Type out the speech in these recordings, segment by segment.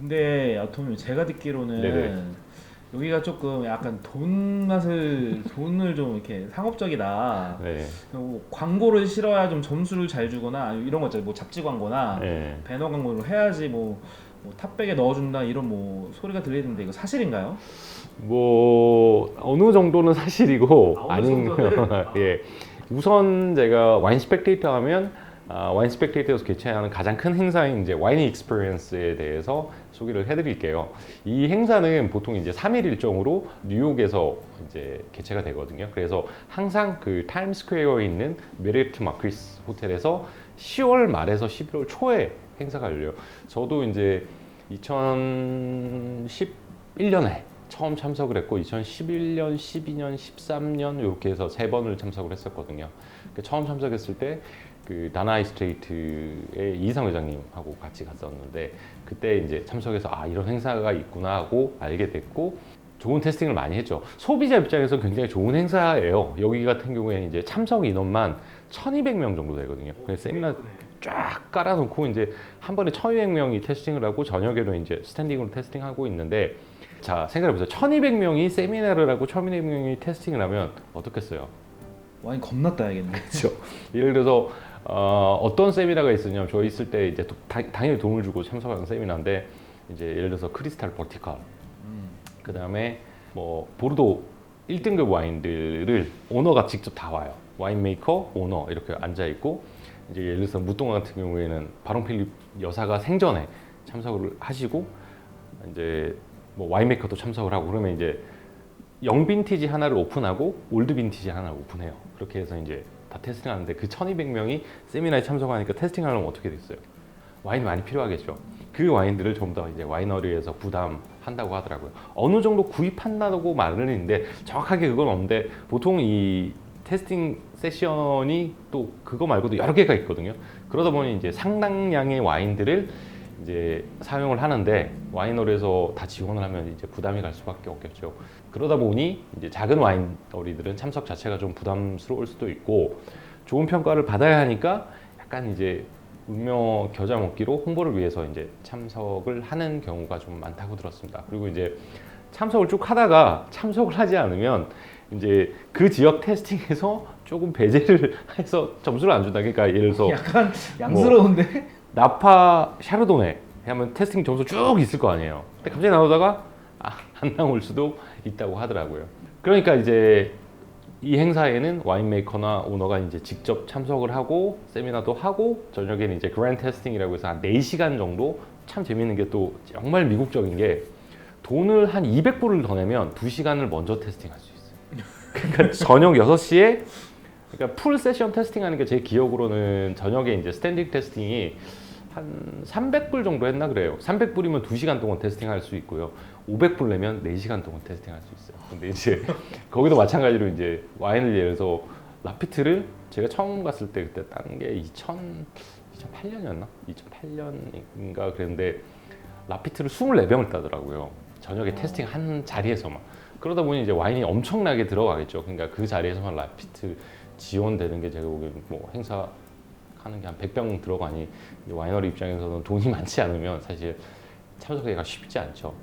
근데 아톰이 제가 듣기로는 네네. 여기가 조금 약간 돈을 좀 이렇게 상업적이다. 네. 뭐 광고를 실어야 좀 점수를 잘 주거나 아니면 이런 거 있잖아요. 뭐 잡지 광고나 네. 배너 광고를 해야지 뭐 탑백에 넣어준다 이런 뭐 소리가 들리는데 이거 사실인가요? 뭐 어느 정도는 사실이고 어느 아닌 정도는? 예. 우선 제가 와인 스펙테이터 하면 와인 스펙테이터에서 개최하는 가장 큰 행사인 이제 와인 익스피리언스에 대해서 소개를 해드릴게요. 이 행사는 보통 이제 3일 일정으로 뉴욕에서 이제 개최가 되거든요. 그래서 항상 그 타임스퀘어에 있는 메리트 마키스 호텔에서 10월 말에서 11월 초에 행사가 열려요. 저도 이제 2011년에 처음 참석을 했고 2011년, 12년, 13년 이렇게 해서 세 번을 참석을 했었거든요. 처음 참석했을 때 그 다나이 스트레이트의 이상 회장님하고 같이 갔었는데 그때 이제 참석해서 아 이런 행사가 있구나 하고 알게 됐고 좋은 테스팅을 많이 했죠. 소비자 입장에서 굉장히 좋은 행사예요. 여기 같은 경우에는 이제 참석 인원만 1,200명 정도 되거든요. 그래서 세미나 쫙 깔아놓고 이제 한 번에 1,200명이 테스팅을 하고 저녁에는 이제 스탠딩으로 테스팅하고 있는데 자 생각해보세요. 1,200명이 세미나를 하고 1,200명이 테스팅을 하면 어떻겠어요? 와인 겁나 따야겠네. 그렇죠. 예를 들어서 어떤 세미나가 있었냐면 저 있을 때 이제 당연히 돈을 주고 참석하는 세미나인데 이제 예를 들어서 크리스탈 버티컬 그 다음에 뭐 보르도 1등급 와인들을 오너가 직접 다 와요. 와인 메이커, 오너 이렇게 앉아 있고 이제 예를 들어서 무동화 같은 경우에는 바론 필립 여사가 생전에 참석을 하시고 이제 뭐 와인 메이커도 참석을 하고 그러면 이제 영 빈티지 하나를 오픈하고 올드 빈티지 하나를 오픈해요. 그렇게 해서 이제 다 테스팅하는데 그 1,200명이 세미나에 참석하니까 테스팅하려면 어떻게 됐어요? 와인이 많이 필요하겠죠. 그 와인들을 좀 더 이제 와이너리에서 부담한다고 하더라고요. 어느 정도 구입한다고 말은 했는데 정확하게 그건 없는데 보통 이 테스팅 세션이 또 그거 말고도 여러 개가 있거든요. 그러다 보니 이제 상당량의 와인들을 이제 사용을 하는데 와이너리에서 다 지원을 하면 이제 부담이 갈 수밖에 없겠죠. 그러다 보니 이제 작은 와이너리들은 참석 자체가 좀 부담스러울 수도 있고 좋은 평가를 받아야 하니까 약간 이제 운명 겨자 먹기로 홍보를 위해서 이제 참석을 하는 경우가 좀 많다고 들었습니다. 그리고 이제 참석을 쭉 하다가 참석을 하지 않으면 이제 그 지역 테스팅에서 조금 배제를 해서 점수를 안 준다. 그러니까 예를 들어서 약간 양스러운데? 나파 샤르도네 하면 테스팅 점수 쭉 있을 거 아니에요. 근데 갑자기 나오다가 안 나올 수도 있다고 하더라고요. 그러니까 이제 이 행사에는 와인 메이커나 오너가 이제 직접 참석을 하고 세미나도 하고 저녁에는 이제 그랜드 테스팅이라고 해서 한 4시간 정도 참 재밌는 게 또 정말 미국적인 게 돈을 한 200불을 더 내면 2시간을 먼저 테스팅할 수 있어요. 그러니까 저녁 6시에 그러니까 풀 세션 테스팅하는 게 제 기억으로는 저녁에 이제 스탠딩 테스팅이 한 300불 정도 했나 그래요. 300불이면 2시간 동안 테스팅할 수 있고요. 500불 내면 4시간 동안 테스팅할 수 있어요. 근데 이제 거기도 마찬가지로 이제 와인을 예를 들어서 라피트를 제가 처음 갔을 때 그때 딴 게 2008년이었나? 2008년인가 그랬는데 라피트를 24병을 따더라고요. 저녁에 테스팅 한 자리에서만. 그러다 보니 이제 와인이 엄청나게 들어가겠죠. 그러니까 그 자리에서만 라피트 지원되는 게 제가 보기엔 뭐 행사 하는 게 한 100병 들어가니 와이너리 입장에서는 돈이 많지 않으면 사실 참석하기가 쉽지 않죠.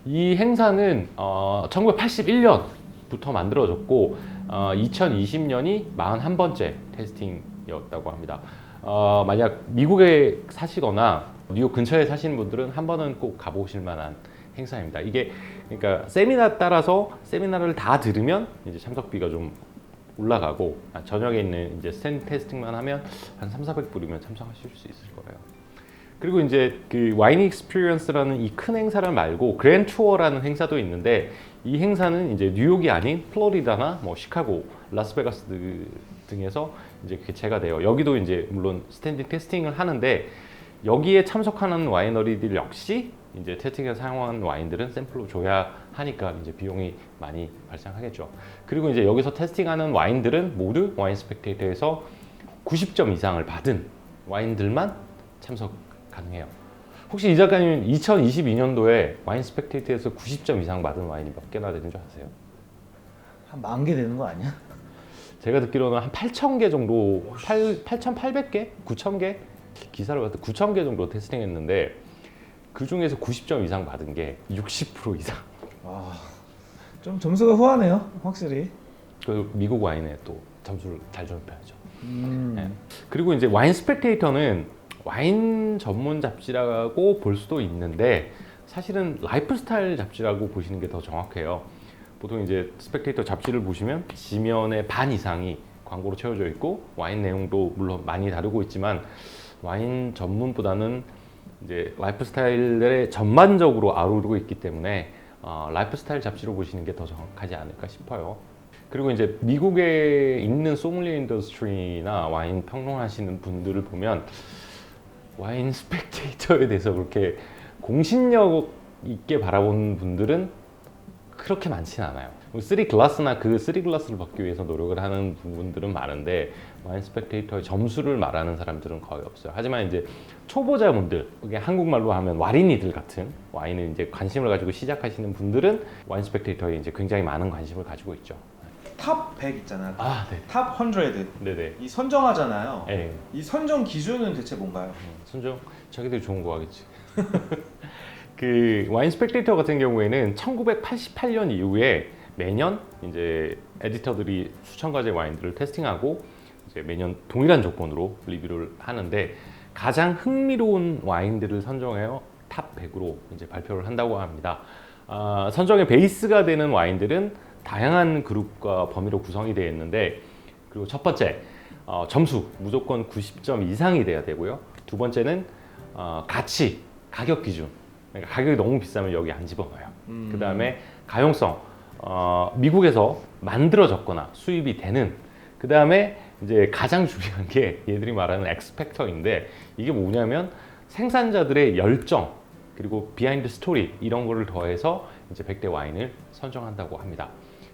이 행사는 1981년부터 만들어졌고 2020년이 41번째 테스팅이었다고 합니다. 만약 미국에 사시거나 뉴욕 근처에 사시는 분들은 한 번은 꼭 가보실 만한 행사입니다. 이게 그러니까 세미나 따라서 세미나를 다 들으면 이제 참석비가 좀 올라가고 저녁에 있는 이제 스탠드 테스팅만 하면 한 3,400불이면 참석하실 수 있을 거예요. 그리고 이제 그 와인 익스피리언스라는 이 큰 행사를 말고 그랜드 투어라는 행사도 있는데 이 행사는 이제 뉴욕이 아닌 플로리다나 뭐 시카고, 라스베가스 등에서 이제 개최가 돼요. 여기도 이제 물론 스탠딩 테스팅을 하는데 여기에 참석하는 와이너리들 역시 이제 테스팅에 사용한 와인들은 샘플로 줘야 하니까 이제 비용이 많이 발생하겠죠. 그리고 이제 여기서 테스팅하는 와인들은 모두 와인 스펙테이터에서 90점 이상을 받은 와인들만 참석 가능해요. 혹시 이 작가님 2022년도에 와인 스펙테이터에서 90점 이상 받은 와인이 몇 개나 되는 줄 아세요? 한 10,000개 되는 거 아니야? 제가 듣기로는 한 8,000개 정도, 8,800개? 9,000개? 기사를 봤을 때 9,000개 정도 테스팅했는데 그 중에서 90점 이상 받은 게 60% 이상. 와, 좀 점수가 후하네요, 확실히. 그 미국 와인에 또 점수를 잘 주는 편이죠. 네. 그리고 이제 와인 스펙테이터는 와인 전문 잡지라고 볼 수도 있는데 사실은 라이프 스타일 잡지라고 보시는 게 더 정확해요. 보통 이제 스펙테이터 잡지를 보시면 지면의 반 이상이 광고로 채워져 있고 와인 내용도 물론 많이 다루고 있지만 와인 전문보다는 이제 라이프 스타일에 전반적으로 아우르고 있기 때문에 라이프 스타일 잡지로 보시는 게 더 정확하지 않을까 싶어요. 그리고 이제 미국에 있는 소믈리에 인더스트리나 와인 평론하시는 분들을 보면 와인 스펙테이터에 대해서 그렇게 공신력 있게 바라보는 분들은 그렇게 많지는 않아요. 3글라스나 그 3글라스를 받기 위해서 노력을 하는 부분들은 많은데 와인 스펙테이터의 점수를 말하는 사람들은 거의 없어요. 하지만 이제 초보자분들, 그게 한국말로 하면 와린이들 같은 와인에 이제 관심을 가지고 시작하시는 분들은 와인 스펙테이터에 이제 굉장히 많은 관심을 가지고 있죠. 탑 100 있잖아요. 네. 탑 100. 네네. 이 선정하잖아요. 네. 이 선정 기준은 대체 뭔가요? 선정 자기들이 좋은 거 하겠지. 그 와인 스펙테이터 같은 경우에는 1988년 이후에 매년 이제 에디터들이 수천 가지 와인들을 테스팅하고 이제 매년 동일한 조건으로 리뷰를 하는데 가장 흥미로운 와인들을 선정해서 탑 100으로 이제 발표를 한다고 합니다. 선정의 베이스가 되는 와인들은 다양한 그룹과 범위로 구성이 되어 있는데 그리고 첫 번째 점수 무조건 90점 이상이 돼야 되고요. 두 번째는 가치, 가격 기준. 그러니까 가격이 너무 비싸면 여기 안 집어넣어요. 그 다음에 가용성, 미국에서 만들어졌거나 수입이 되는. 그 다음에 이제 가장 중요한 게 얘들이 말하는 엑스팩터인데 이게 뭐냐면 생산자들의 열정 그리고 비하인드 스토리 이런 거를 더해서 이제 100대 와인을 선정한다고 합니다.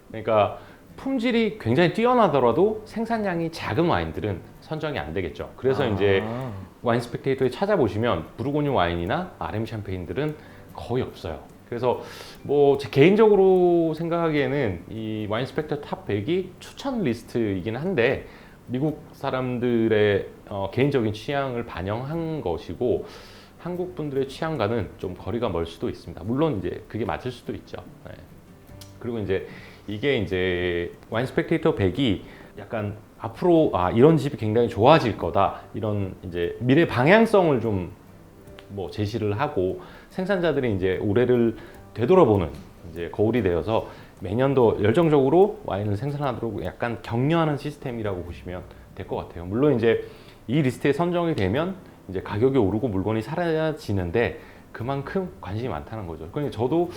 그러니까 품질이 굉장히 뛰어나더라도 생산량이 작은 와인들은 선정이 안 되겠죠. 그래서 이제 와인 스펙테이터에 찾아보시면 부르고뉴 와인이나 RM 샴페인들은 거의 없어요. 그래서 뭐 제 개인적으로 생각하기에는 이 와인 스펙테이터 탑 100이 추천 리스트이긴 한데 미국 사람들의 개인적인 취향을 반영한 것이고 한국 분들의 취향과는 좀 거리가 멀 수도 있습니다. 물론 이제 그게 맞을 수도 있죠. 네. 그리고 이제 이게 이제 와인 스펙테이터 100이 약간 앞으로 이런 집이 굉장히 좋아질 거다 이런 이제 미래 방향성을 좀 뭐 제시를 하고 생산자들이 이제 올해를 되돌아보는 이제 거울이 되어서 매년도 열정적으로 와인을 생산하도록 약간 격려하는 시스템이라고 보시면 될 것 같아요. 물론 이제 이 리스트에 선정이 되면 이제 가격이 오르고 물건이 사라지는데 그만큼 관심이 많다는 거죠. 그러니까 저도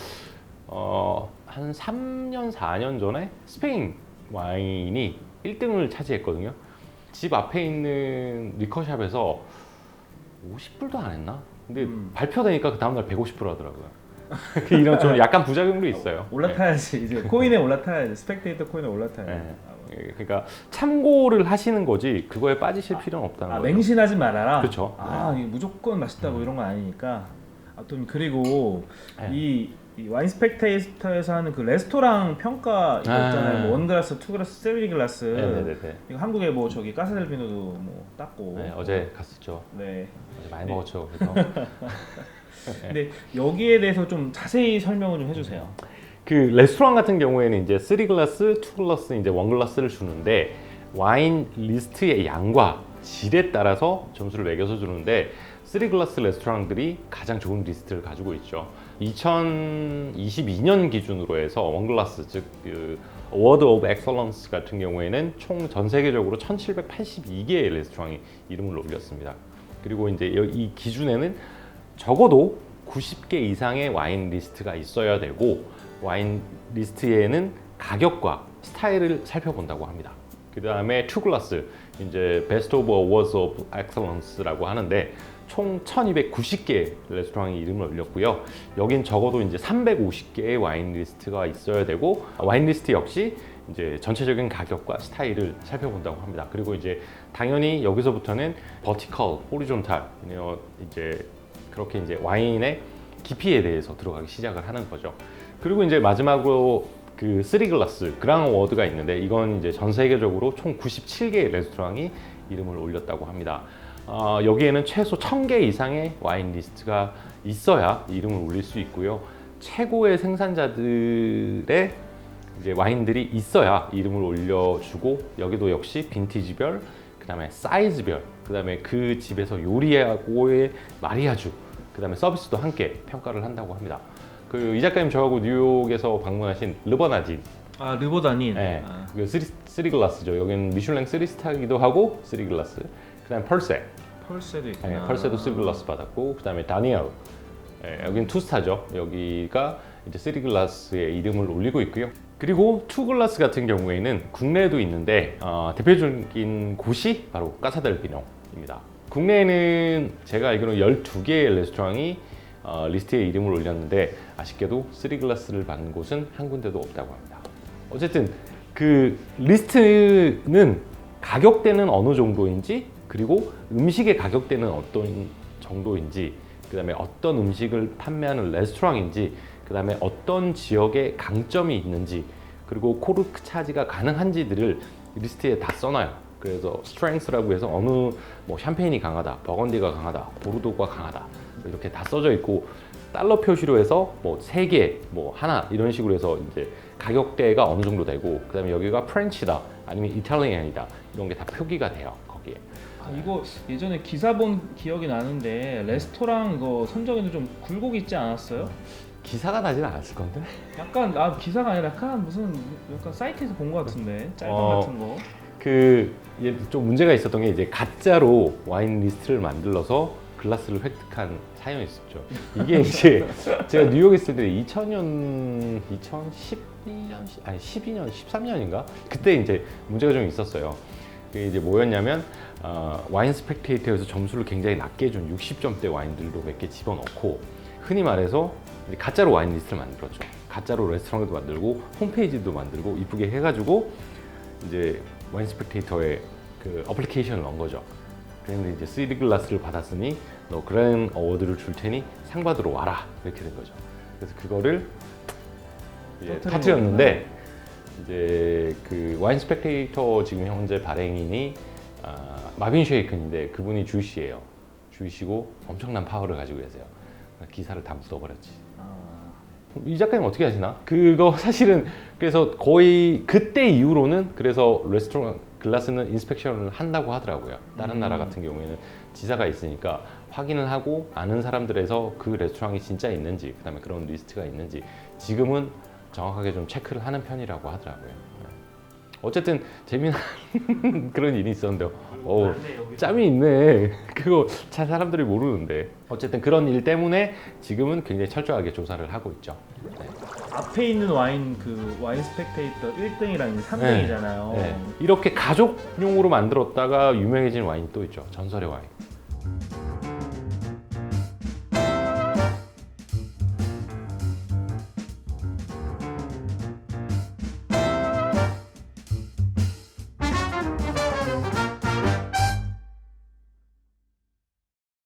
한 3년, 4년 전에 스페인 와인이 1등을 차지했거든요. 집 앞에 있는 리커샵에서 50불도 안 했나? 근데 발표되니까 그 다음날 150불 하더라고요. 이런 좀 약간 부작용도 있어요. 올라타야지. 이제 코인에 올라타야지. 스펙테이터 코인에 올라타야지. 그러니까 참고를 하시는 거지 그거에 빠지실 필요는 없다는 거죠. 맹신하지 말아라. 그렇죠. 이게 무조건 맛있다고 이런 건 아니니까. 아무튼 그리고 이 와인 스펙테이터에서 하는 그 레스토랑 평가 이거 있잖아요. 뭐 원글라스, 투글라스, 쓰리글라스. 네네네. 이거 한국에 뭐 저기 까사델피노도 뭐 땄고. 네, 어제 갔었죠. 네. 어제 많이 먹었죠. 그래서. 근데 여기에 대해서 좀 자세히 설명을 좀 해주세요. 그 레스토랑 같은 경우에는 이제 3글라스, 2글라스, 이제 1글라스를 주는데 와인 리스트의 양과 질에 따라서 점수를 매겨서 주는데 3글라스 레스토랑들이 가장 좋은 리스트를 가지고 있죠. 2022년 기준으로 해서 1글라스 즉 그 어워드 오브 엑설런스 같은 경우에는 총 전 세계적으로 1782개의 레스토랑이 이름을 올렸습니다. 그리고 이제 이 기준에는 적어도 90개 이상의 와인 리스트가 있어야 되고 와인 리스트에는 가격과 스타일을 살펴본다고 합니다. 그 다음에 2글라스, 이제 베스트 오브 어워즈 오브 엑셀런스라고 하는데 총 1290개 레스토랑이 이름을 올렸고요. 여긴 적어도 이제 350개의 와인 리스트가 있어야 되고 와인 리스트 역시 이제 전체적인 가격과 스타일을 살펴본다고 합니다. 그리고 이제 당연히 여기서부터는 버티컬, 호리존탈, 이제 그렇게 이제 와인의 깊이에 대해서 들어가기 시작을 하는 거죠. 그리고 이제 마지막으로 그 3글라스 그랑 어워드가 있는데 이건 이제 전 세계적으로 총 97개의 레스토랑이 이름을 올렸다고 합니다. 여기에는 최소 1000개 이상의 와인 리스트가 있어야 이름을 올릴 수 있고요. 최고의 생산자들의 이제 와인들이 있어야 이름을 올려주고 여기도 역시 빈티지별, 그다음에 사이즈별, 그다음에 그 집에서 요리하고의 마리아주, 그다음에 서비스도 함께 평가를 한다고 합니다. 그 이 작가님 저하고 뉴욕에서 방문하신 르버나딘, 아 르보다닌. 네, 그 쓰리 글라스죠. 여기는 미슐랭 3스타이기도 하고 쓰리 글라스. 그다음에 펄세, 펄세도 있구나. 네, 펄세도 쓰리 글라스 받았고, 그다음에 다니엘, 네, 여기는 2스타죠. 여기가 이제 쓰리 글라스의 이름을 올리고 있고요. 그리고 투 글라스 같은 경우에는 국내에도 있는데 대표적인 곳이 바로 까사델 비뇽입니다. 국내에는 제가 알기로는 12개의 레스토랑이 리스트에 이름을 올렸는데 아쉽게도 쓰리 글라스를 받는 곳은 한 군데도 없다고 합니다. 어쨌든 그 리스트는 가격대는 어느 정도인지, 그리고 음식의 가격대는 어떤 정도인지, 그 다음에 어떤 음식을 판매하는 레스토랑인지, 그 다음에 어떤 지역에 강점이 있는지, 그리고 코르크 차지가 가능한지들을 리스트에 다 써놔요. 그래서 스트렝스라고 해서 어느 뭐 샴페인이 강하다, 버건디가 강하다, 보르도가 강하다 이렇게 다 써져 있고, 달러 표시로 해서 뭐 3개, 뭐 하나 이런 식으로 해서 이제 가격대가 어느 정도 되고, 그다음에 여기가 프렌치다 아니면 이탈리안이다 이런 게 다 표기가 돼요 거기에. 아, 이거 예전에 기사 본 기억이 나는데 레스토랑 이거 선정에도 좀 굴곡 있지 않았어요? 기사가 나진 않았을 건데? 약간 기사가 아니라 약간 무슨 약간 사이트에서 본 것 같은데 짤방 같은 거. 좀 문제가 있었던 게 이제 가짜로 와인 리스트를 만들어서 글라스를 획득한 사연이 있었죠. 이게 이제 제가 뉴욕에 있을 때 2000년, 2012년, 아니 12년, 13년인가? 그때 이제 문제가 좀 있었어요. 그게 이제 뭐였냐면 와인 스펙테이터에서 점수를 굉장히 낮게 준 60점대 와인들도 몇 개 집어넣고, 흔히 말해서 이제 가짜로 와인 리스트를 만들었죠. 가짜로 레스토랑도 만들고 홈페이지도 만들고 이쁘게 해가지고 이제 와인 스펙테이터에 그 어플리케이션을 넣은 거죠. 그런데 이제 쓰리 글라스를 받았으니 너 그랜 어워드를 줄 테니 상 받으러 와라 이렇게 된 거죠. 그래서 그거를 이제 터뜨렸는데, 이제 그 와인 스펙테이터 지금 현재 발행인이 마빈 쉐이큰인데 그분이 주이시예요. 주이시고 엄청난 파워를 가지고 계세요. 기사를 다 묻어버렸지. 이 작가님 어떻게 하시나? 그거 사실은 그래서 거의 그때 이후로는 그래서 레스토랑 글라스는 인스펙션을 한다고 하더라고요. 다른 나라 같은 경우에는 지사가 있으니까 확인을 하고 아는 사람들에서 그 레스토랑이 진짜 있는지, 그다음에 그런 리스트가 있는지 지금은 정확하게 좀 체크를 하는 편이라고 하더라고요. 어쨌든 재미난 그런 일이 있었는데 짬이 있네. 그거 잘 사람들이 모르는데. 어쨌든 그런 일 때문에 지금은 굉장히 철저하게 조사를 하고 있죠. 네. 앞에 있는 와인 그 와인 스펙테이터 1등이랑 3등이잖아요. 네. 이렇게 가족용으로 만들었다가 유명해진 와인이 또 있죠. 전설의 와인.